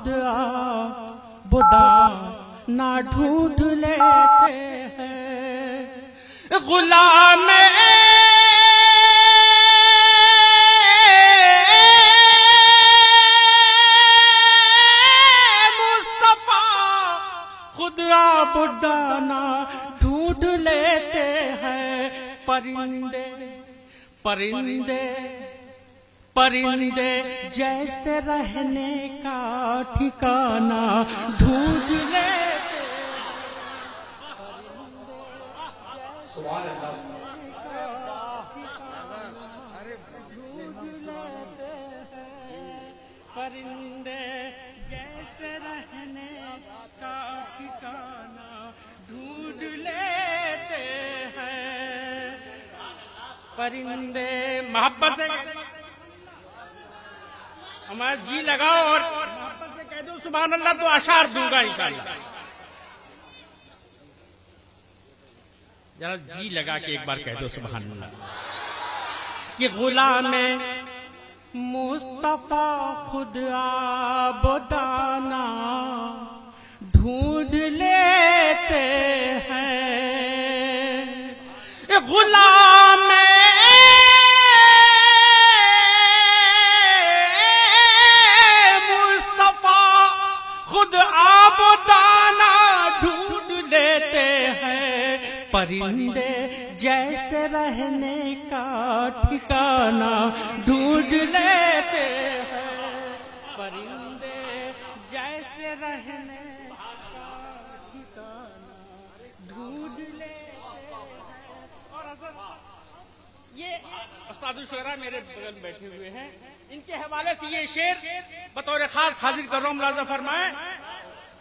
خود بدا نہ ڈھونڈ لیتے ہیں غلام بڈانا ڈھونڈ لیتے ہیں پرندے پرندے پرندے جیسے رہنے کا ٹھکانہ ڈھونڈ لیتے پرندے جیسے رہنے کا ٹھکانہ ڈھونڈ لیتے ہیں پرندے محبت سے ہمارا جی لگاؤ اور محبت سے کہہ دو سبحان اللہ تو اشعار دوں گا انشاءاللہ ذرا جی لگا کے ایک بار کہہ دو سبحان اللہ کہ غلام مصطفیٰ خود آبادانہ ڈھونڈ لیتے ہیں غلام مصطفیٰ خود آبادانہ ڈھونڈ لیتے ہیں پرندے جیسے رہنے کا ٹھکانہ ڈھونڈ لیتے ہیں پرندے جیسے رہنے ڈھونڈ لیتے ہیں اور یہ استاد الشعراء میرے بغل بیٹھے ہوئے ہیں ان کے حوالے سے یہ شعر بطور خاص حاضر کر رہا ہوں ملاحظہ فرمائیں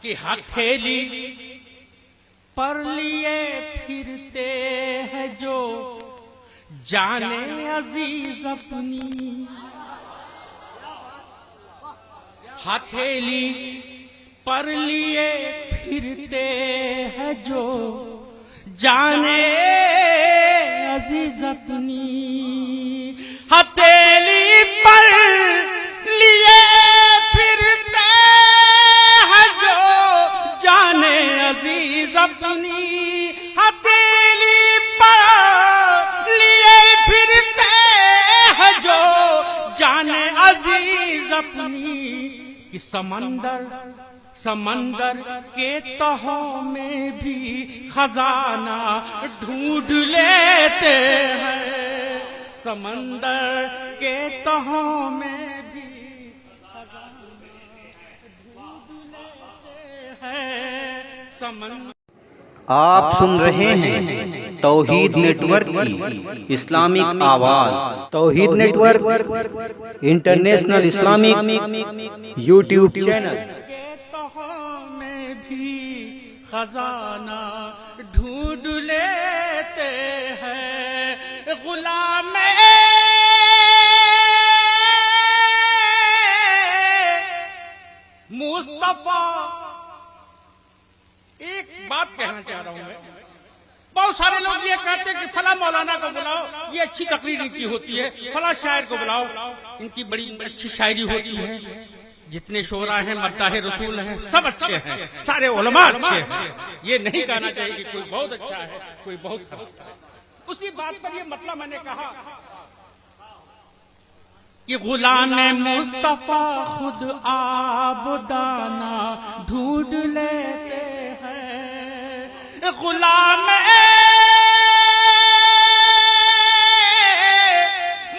کہ ہتھیلی پر لیے پھرتے ہیں جو جانے عزیز اپنی ہتھیلی پر لیے پھرتے ہیں جو جانے عزیز اپنی ہتھیلی پر لیے پھرتے ہیں جو جانے عزیز اپنی ہتھیلی پر لیے پھرتے ہیں جو جانے عزیز اپنی کہ سمندر کے تہوں میں بھی خزانہ ڈھونڈ لیتے ہیں سمندر کے تہوں میں بھی خزانہ ڈھونڈ لیتے ہیں سمندر آپ سن رہے ہیں توحید نیٹ ورک کی اسلامک آواز Tawheed network international Islamic YouTube channel کے تہوں میں بھی خزانہ ڈھونڈ لیتے ہیں غلام مصطفیٰ ایک بات کہنا چاہ رہا ہوں میں بہت سارے لوگ یہ کہتے ہیں کہ فلاں مولانا کو بلاؤ یہ اچھی تقریر ان کی ہوتی ہے فلاں شاعر کو بلاؤ ان کی بڑی اچھی شاعری ہوتی ہے جتنے شعراء ہیں مداح رسول ہیں سب اچھے ہیں سارے علماء اچھے ہیں یہ نہیں کہنا چاہیے کہ کوئی بہت اچھا ہے کوئی بہت خراب ہے اسی بات پر یہ مطلب میں نے کہا کہ غلام مصطفیٰ خود آبادانہ ڈھونڈ لیتے ہیں غلام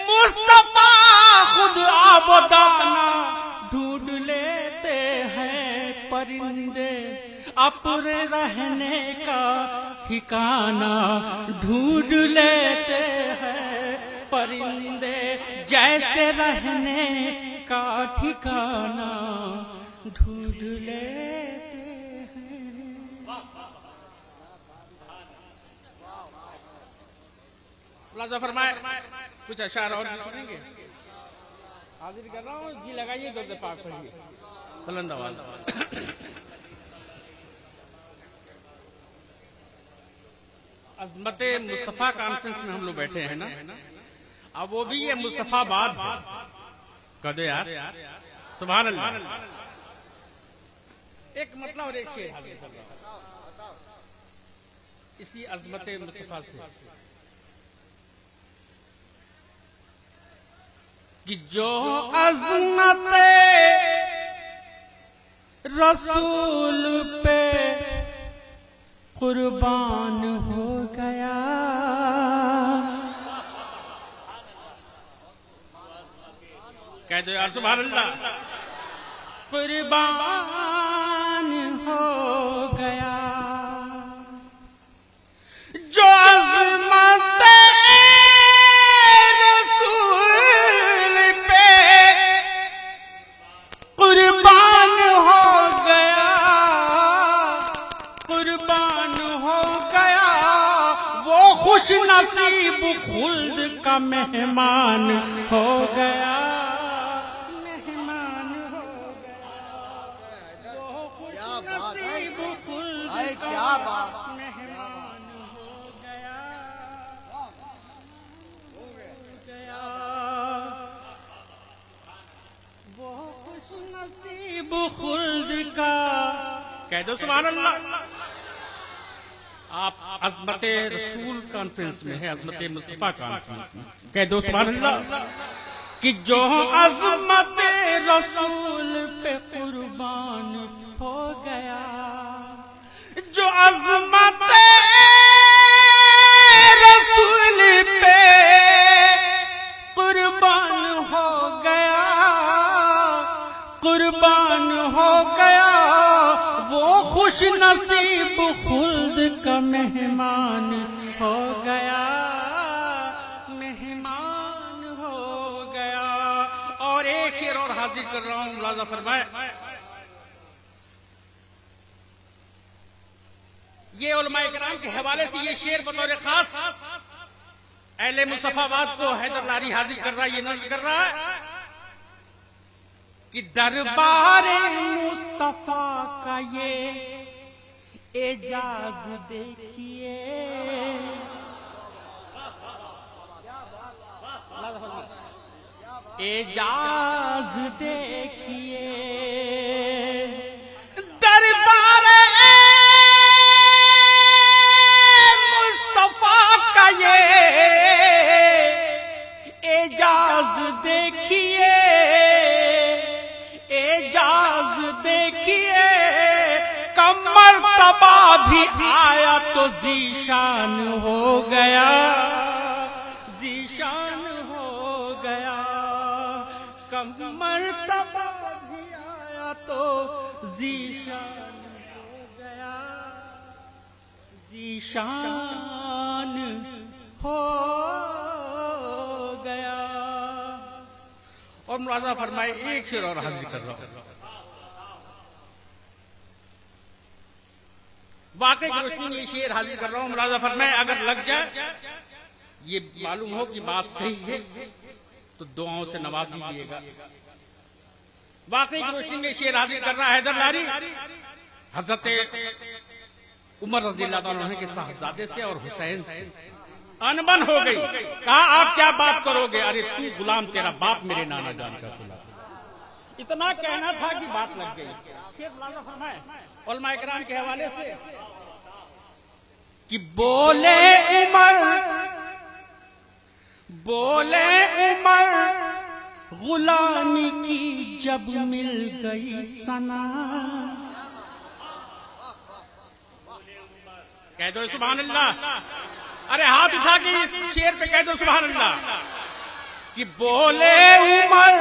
مصطفیٰ خود آبادانہ ڈھونڈ لیتے ہیں پرندے اپنے رہنے کا ٹھکانہ ڈھونڈ لیتے ہیں پرندے جیسے رہنے کا ٹھکانہ ڈھونڈ لیتے ہیں ملاحظہ فرمائے کچھ اشعار اور سنیں گے حاضر کر رہا ہوں جی لگائیے درد پاک پڑھیے بلند آواز عظمت مصطفیٰ کانفرنس میں ہم لوگ بیٹھے ہیں نا اب وہ بھی یہ مصطفیٰ باد کہہ دو یار سبحان اللہ ایک مطلب اور ایک شعر حاضر کر رہا ہوں اسی عظمت مصطفیٰ سے کہ جو عظمت رسول پہ قربان ہو گیا کہہ دو یار سبحان اللہ قربان ہو گیا جو عظمت رسول پہ قربان ہو گیا قربان ہو گیا وہ خوش نصیب خلد کا مہمان ہو گیا خلد کا کہہ دو سبحان اللہ آپ عظمت رسول کانفرنس میں ہے عظمت مصطفیٰ کانفرنس میں کہہ دو سبحان اللہ کہ جو عظمت رسول پہ قربان ہو گیا جو عظمت رسول پہ قربان ہو گیا قربان ہو گیا وہ خوش نصیب خلد کا مہمان ہو گیا مہمان ہو گیا اور ایک شعر اور حاضر کر رہا ہوں ملاحظہ فرمائے یہ علماء کرام کے حوالے سے یہ شعر بطور خاص اہل مصطفیٰ آباد کو حیدر لاری حاضر کر رہا ہے یہ نقل کر رہا ہے کہ دربار مصطفیٰ کا یہ اعجاز دیکھیے اعجاز دیکھیے دربار مصطفیٰ کا یہ اعجاز دیکھیے اعجاز دیکھیے کم مرتبہ بھی آیا تو ذیشان ہو گیا ذیشان ہو گیا کم مرتبہ بھی آیا تو ذیشان ہو گیا ذیشان ہو گیا اور ملاحظہ فرمائے ایک شعر اور حاضر کر رہا ہوں واقعی کی روشنی میں یہ شعر حاضر کر رہا ہوں ملاحظہ فرمائے اگر لگ جائے یہ معلوم ہو کہ بات صحیح ہے تو دعاؤں سے نواز دیجیے گا واقعی کی روشنی میں یہ شعر حاضر کر رہا ہے حیدر لاری حضرت عمر رضی اللہ تعالیٰ عنہ کے صاحبزادے سے اور حسین سے انبن ہو گئی کہا آپ کیا بات کرو گے ارے تو غلام تیرا باپ میرے نانا جان کا غلام اتنا کہنا تھا کہ بات لگ گئی شیخ ملاحظہ فرمائے علماء کرام کے حوالے سے کہ بولے عمر غلامی کی جب مل گئی سنا کہہ دو سبحان اللہ ارے ہاتھ اٹھا کے اس شعر پہ کہہ دو سبحان اللہ کہ بولے عمر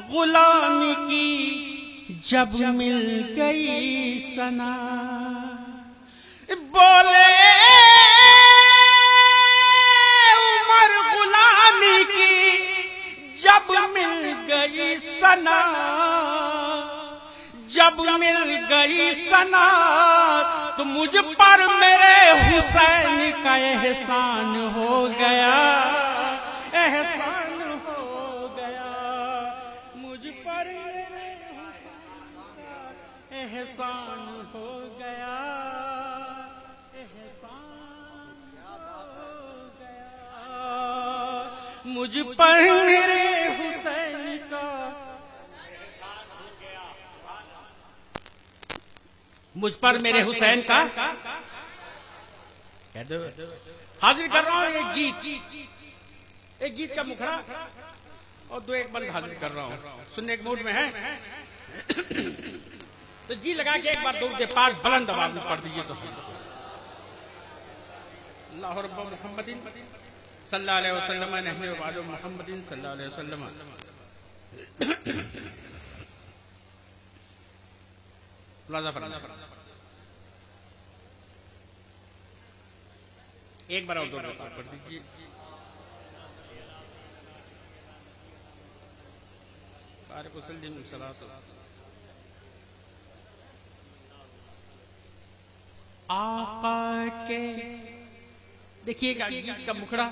غلامی کی جب مل گئی سنا بولے عمر غلامی کی جب مل گئی سنا جب مل گئی سنا تو مجھ پر میرے حسین کا احسان ہو گیا احسان ہو گیا مجھ پر میرے حسین کا احسان ہو گیا احسان ہو گیا مجھ پر میرے حسین کا مجھ پر میرے حسین کا حاضر کر رہا ہوں ایک گیت کا مکھڑا اور دو ایک بند حاضر کر رہا ہوں. سننے کے موڈ میں ہے تو جی لگا کے ایک بار درود پاک بلند آواز میں پڑھ دیجیے. تو اللہ رب محمد صلی اللہ علیہ وسلم نحن وبعد محمد صلی اللہ علیہ وسلم. ایک بار اور دو پاک پڑھ دیجیے. بارک وسلم صلاۃ آقا کے. دیکھیے گا گیت کا مکھڑا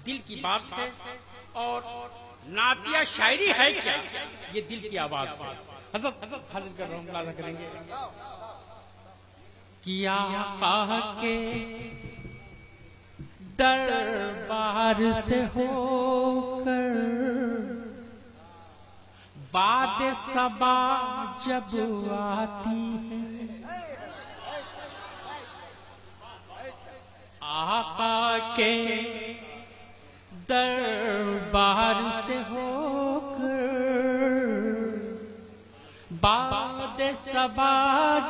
دل کی بات ہے اور نعتیہ شاعری ہے کیا، یہ دل کی آواز ہے. حضرت حاضر کر رہا ہوں، ملاحظہ کریں گے. کیا آقا کے دربار سے ہو کر باد صبا جب آتی ہے، آقا کے دربار سے ہو کر باد صبا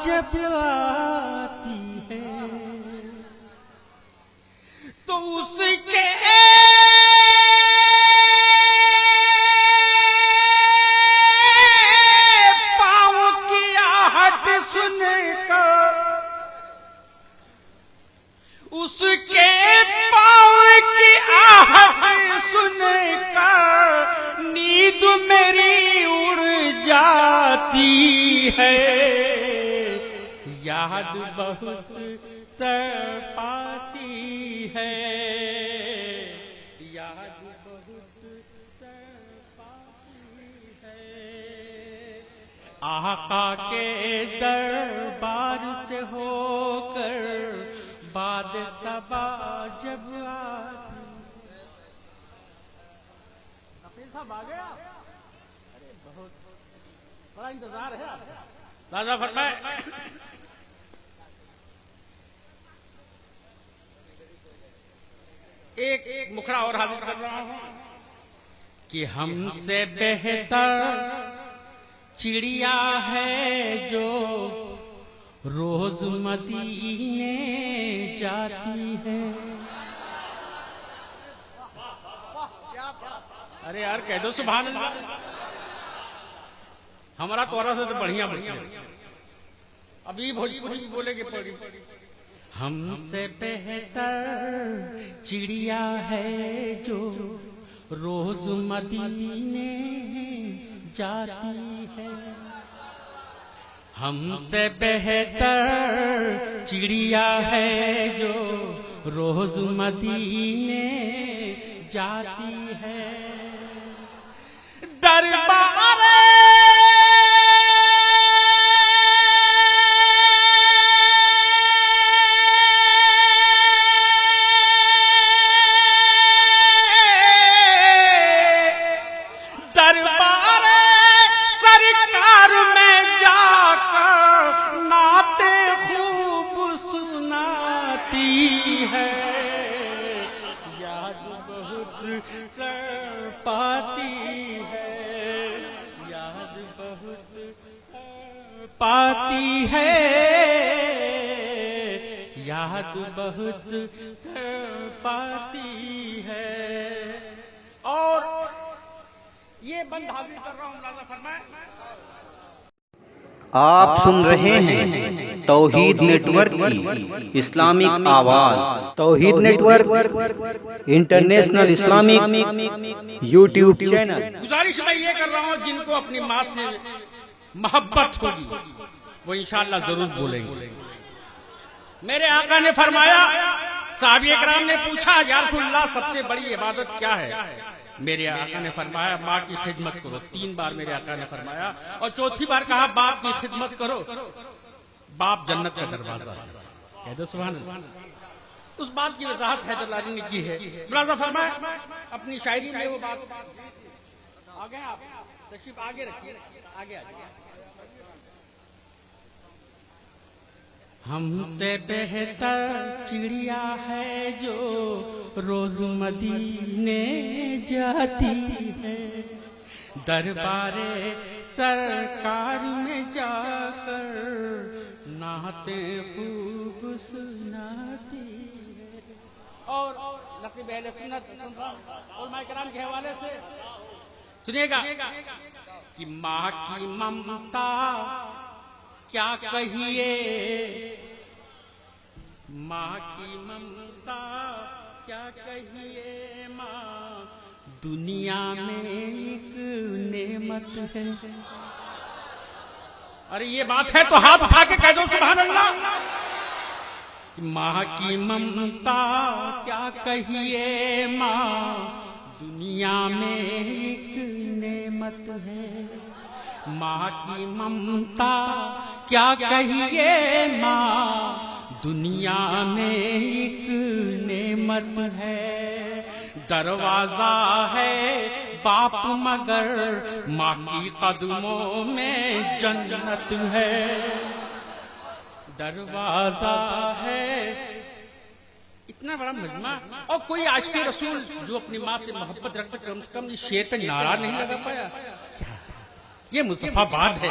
جب آتی ہے تو اس کے پاؤں کی آہٹ سن کر، اس کے پاؤں کی آہٹ سن کر نیند میری اڑ جاتی ہے. یاد بہت تڑپاتی ہے، یاد بہت تڑپاتی ہے. آقا کے دربار سے ہو کر باد صبا جب آتی. حفیظ صاحب آ گیا؟ ارے بہت بڑا انتظار ہے. راجہ فرمائے ایک مکھڑا اور حاضر کر رہا ہوں کہ ہم سے بہتر چڑیا ہے جو روز مدینے جاتی ہے. ارے یار کہہ دو سبحان اللہ. ہمارا تورا سے تو بڑھیا ابھی بھوجپوری بولے گے پڑی. ہم سے بہتر چڑیا ہے جو روز مدینے جاتی ہے. ہم سے بہتر چڑیا ہے جو روز مدینے جاتی ہے. دربار سرکار میں جا کر نعتیں خوب سناتی ہے. یاد بہت پاتی ہے، یاد بہت پاتی ہے، یاد بہت پاتی ہے. اور یہ بند حاضر کر رہا ہوں، ملاحظہ فرمائیں. آپ سن رہے ہیں توحید نیٹ ورک کی اسلامک آواز. Tawheed network international Islamic YouTube channel. گزارش میں یہ کر رہا ہوں جن کو اپنی ماں سے محبت ہوگی وہ انشاءاللہ ضرور بولیں گے. میرے آقا نے فرمایا، صحابہ کرام نے پوچھا یا رسول اللہ سب سے بڑی عبادت کیا ہے؟ میرے آقا نے فرمایا ماں کی خدمت کرو. 3 بار میرے آقا نے فرمایا اور چوتھی بار کہا باپ کی خدمت کرو. باپ جنت کا دروازہ ہے. کہہ دو سبحان اللہ. اس بات کی وضاحت حیدر علی نے کی ہے. ملاحظہ فرمائے اپنی شاعری میں وہ بات. آگے آپ تشریف آگے رکھیے، آگے آگے. ہم سے بہتر چڑیا ہے جو روز مدینے جاتی ہے، دربار سرکار میں جا کر نعتیں خوب سناتی ہے۔ اور نقیب اہل سنت علماء کرام کے حوالے سے سنیے گا کہ ماں کی ممتا کیا کہیے، ماں کی ممتا کیا کہیے، ماں دنیا میں ایک نعمت ہے۔ ارے یہ بات ہے تو ہاتھ اٹھا کے کہہ دو سبحان اللہ۔ ماں کی ممتا کیا کہیے، ماں دنیا میں ایک نعمت ہے، ماں کی ممتا کیا کہیے، ماں دنیا میں ایک نعمت ہے، دروازہ ہے باپ مگر ماں کی قدموں میں جنت ہے، دروازہ ہے۔ اتنا بڑا مجمع اور کوئی عاشق رسول جو اپنی ماں سے محبت رکھتا کم سے کم اس شعر پہ نعرہ نہیں لگا پایا؟ یہ مصطفیٰ بات ہے۔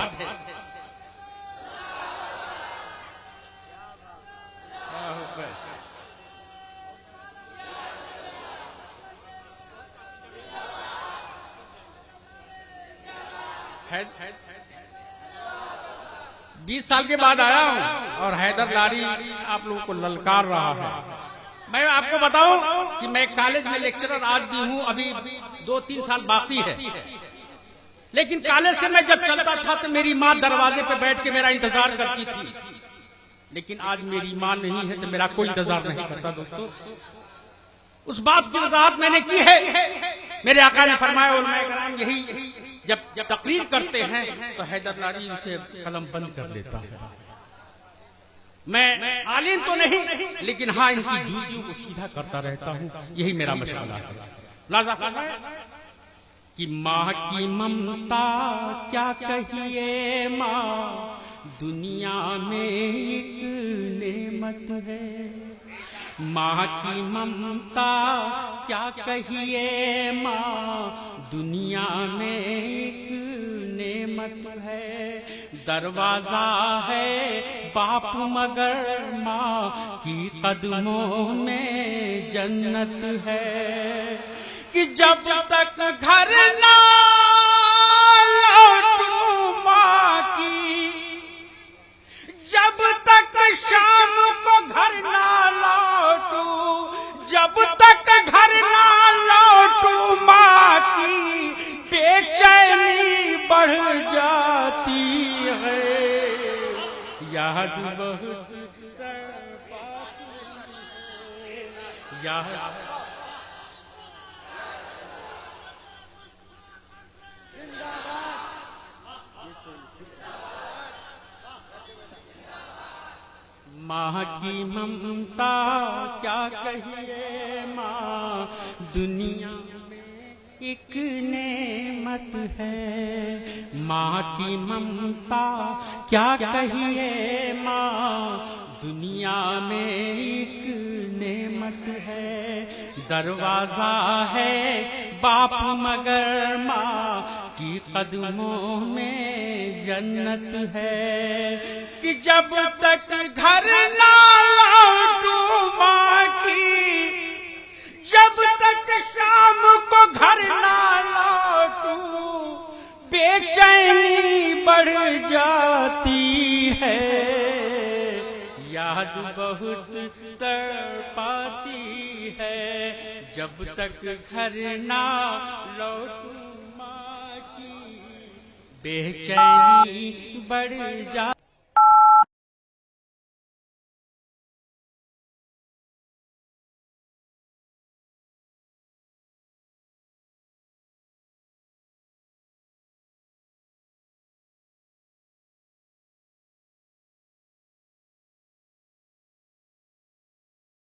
بیس سال کے بعد آیا ہوں اور حیدر لاری آپ لوگوں کو للکار رہا ہے۔ میں آپ کو بتاؤں کہ میں کالج میں لیکچرر آج بھی ہوں، ابھی 2-3 سال باقی ہے، لیکن کالج سے میں جب چلتا تھا تو میری ماں دروازے پہ بیٹھ کے میرا انتظار کرتی تھی، لیکن آج میری ماں نہیں ہے تو میرا کوئی انتظار نہیں کرتا۔ دوستو اس بات کی وضاحت میں نے کی ہے، میرے آقا نے فرمایا علماء کرام یہی جب تقریر کرتے ہیں تو حیدر لاری اسے قلم بند کر دیتا ہے۔ میں عالم تو نہیں لیکن ہاں ان کی جوتیوں کو سیدھا کرتا رہتا ہوں، یہی میرا مشغلہ ہے۔ لہذا کہ ماں کی ممتا کیا کہیے، ماں دنیا میں ایک نعمت ہے، ماں کی ممتا کیا کہیے، ماں دنیا میں ایک نعمت ہے، دروازہ ہے باپ مگر ماں کی قدموں میں جنت ہے، کہ جب تک گھر نہ لوٹوں ماں کی، جب تک شام کو گھر نہ لوٹوں، جب تک گھر نہ لوٹوں ماں کی بے چینی بڑھ جاتی ہے، یاد بہت یاد ماں کی ممتا کیا کہیے، ماں دنیا میں ایک نعمت ہے، ماں کی ممتا کیا کہیے، ماں دنیا میں ایک نعمت ہے، دروازہ ہے باپ مگر ماں کی قدموں میں جنت ہے، کہ جب تک گھر نہ لوٹوں ماں کی، جب تک شام کو گھر نہ لوٹوں بے چینی بڑھ جاتی ہے، یاد بہت تڑپاتی ہے، جب تک گھر نہ لوٹوں ماں کی بے چینی بڑھ جاتی